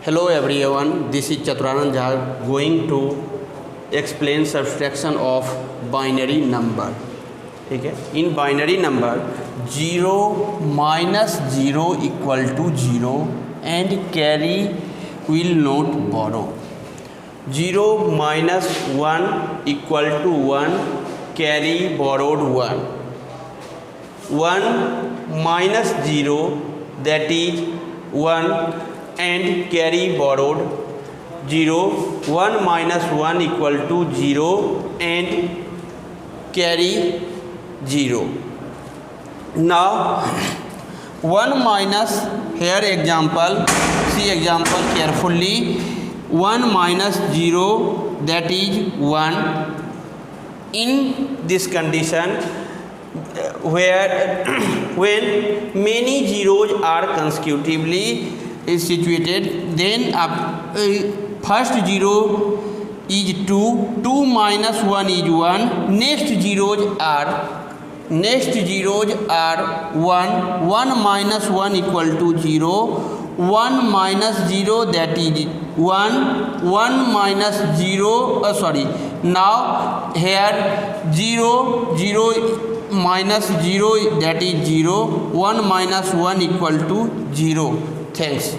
Hello everyone, this is Chaturanga Jha going to explain subtraction of binary number. Okay? In binary number 0 minus 0 equal to 0 and carry will not borrow. 0 minus 1 equal to 1, carry borrowed 1. 1 minus 0, that is 1, and carry borrowed 0. 1 minus 1 equal to 0 and carry 0. Now 1 minus, here example, see example carefully. 1 minus 0, that is 1. In this condition, where when many zeros are consecutively is situated, then first 0 is 2, 2 minus 1 is 1, next zeros are 1, 1 minus 1 equal to 0, 1 minus 0, that is 1, 1 minus 0, now here 0, 0 minus 0, that is 0, 1 minus 1 equal to 0. Thanks.